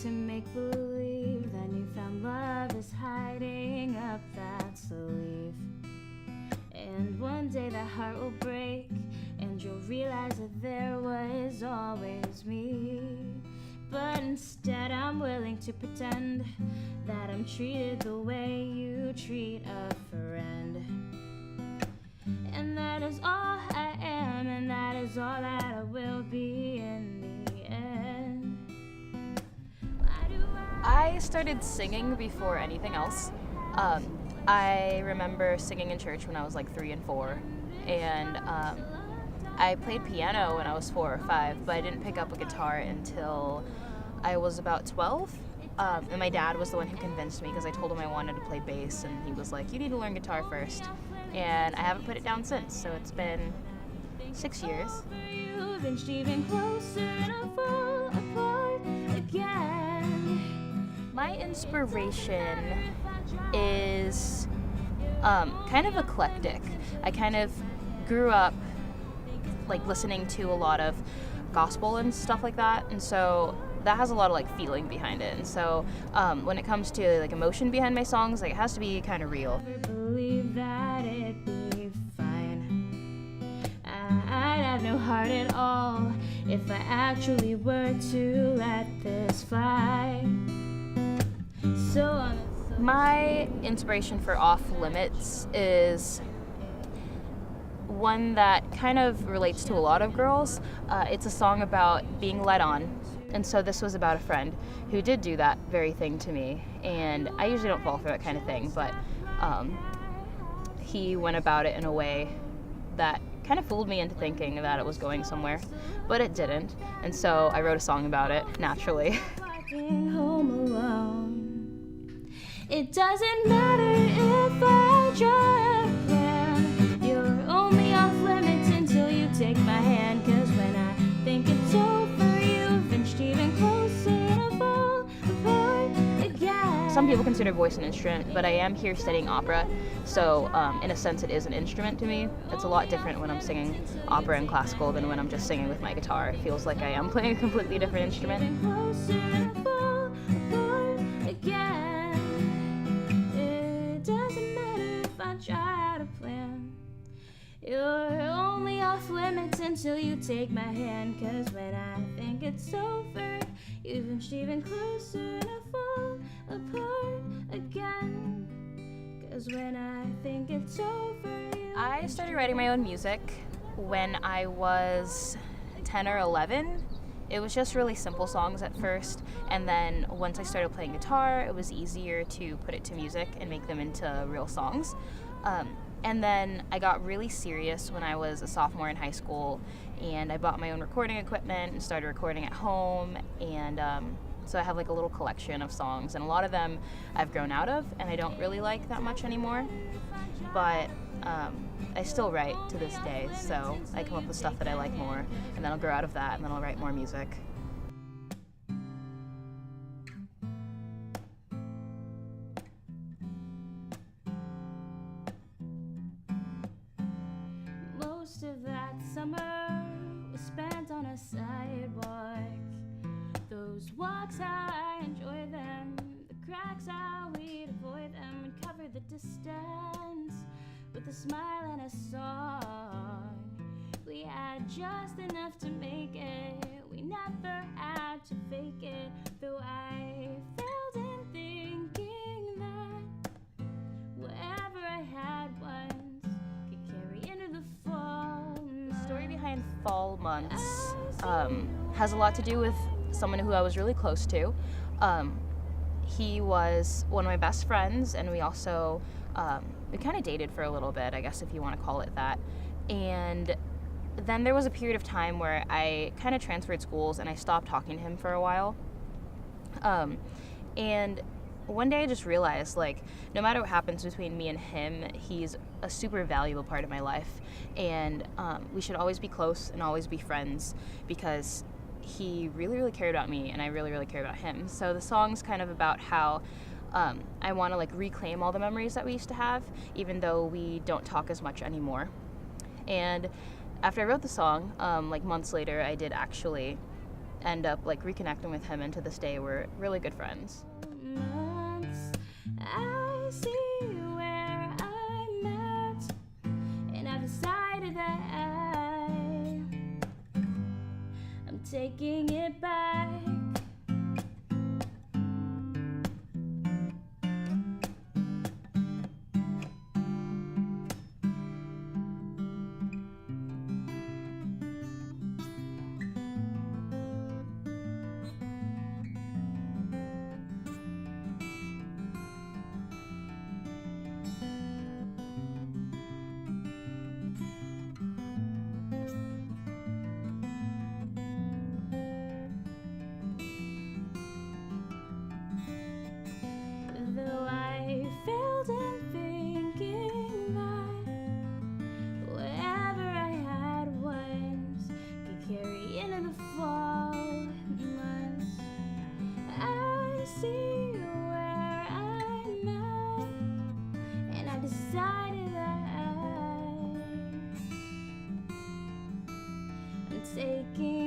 to make believe that newfound love is hiding up that sleeve. And one day that heart will break, and you'll realize that there was always me. But instead I'm willing to pretend that I'm treated the way you treat a friend. And that is all I am, and that is all that I will be in the end. I started singing before anything else. I remember singing in church when I was like 3 and 4, and I played piano when I was 4 or 5, but I didn't pick up a guitar until I was about 12. And my dad was the one who convinced me, because I told him I wanted to play bass, and he was like, you need to learn guitar first. And I haven't put it down since, so it's been 6 years. You've inched even closer and I fall apart again. My inspiration is kind of eclectic. I kind of grew up like listening to a lot of gospel and stuff like that, and so that has a lot of like feeling behind it. And so when it comes to like emotion behind my songs, like it has to be kind of real. Believe that it'd be fine. I'd have no heart at all if I actually were to let this fly. So my inspiration for Off Limits is one that kind of relates to a lot of girls. It's a song about being led on. And so this was about a friend who did do that very thing to me. And I usually don't fall for that kind of thing, but he went about it in a way that kind of fooled me into thinking that it was going somewhere, but it didn't. And so I wrote a song about it, naturally. Walking home alone. It doesn't matter if I try a plan. You're only off limits until you take my hand. 'Cause when I think it's over, you've inched even closer and I fall apart again. Some people consider voice an instrument, but I am here studying opera, so in a sense it is an instrument to me. It's a lot different when I'm singing opera and classical than when I'm just singing with my guitar. It feels like I am playing a completely different instrument. Even closer and I fall apart again. It doesn't matter if I try to plan. You're only off limits until you take my hand. 'Cause when I think it's over, you've inched even closer and I fall apart again. 'Cause when I think it's over, I started writing my own music when I was 10 or 11. It was just really simple songs at first, and then once I started playing guitar, it was easier to put it to music and make them into real songs. And then I got really serious when I was a sophomore in high school, and I bought my own recording equipment and started recording at home, and so I have like a little collection of songs, and a lot of them I've grown out of and I don't really like that much anymore, but I still write to this day, so I come up with stuff that I like more, and then I'll grow out of that, and then I'll write more music. most of that summer was spent on a sidewalk. Those walks, how I enjoy them. The cracks, how we'd avoid them. And cover the distance with a smile and a song. We had just enough to make it. We never had to fake it. Though I failed in thinking that whatever I had once could carry into the fall. The story behind Fall Months has a lot to do with someone who I was really close to. He was one of my best friends, and we also we kind of dated for a little bit, I guess, if you want to call it that. And then there was a period of time where I kind of transferred schools and I stopped talking to him for a while. And one day I just realized, like, no matter what happens between me and him, he's a super valuable part of my life. And we should always be close and always be friends, because he really, really cared about me and I really, really cared about him. So the song's kind of about how I want to, like, reclaim all the memories that we used to have, even though we don't talk as much anymore. And after I wrote the song, like months later, I did actually end up like reconnecting with him, and to this day we're really good friends. Months, I see where I met, and I've decided that I'm taking it back. Though I failed in thinking that whatever I had once could carry into the fall months, I see where I'm at, and I decided that I'm taking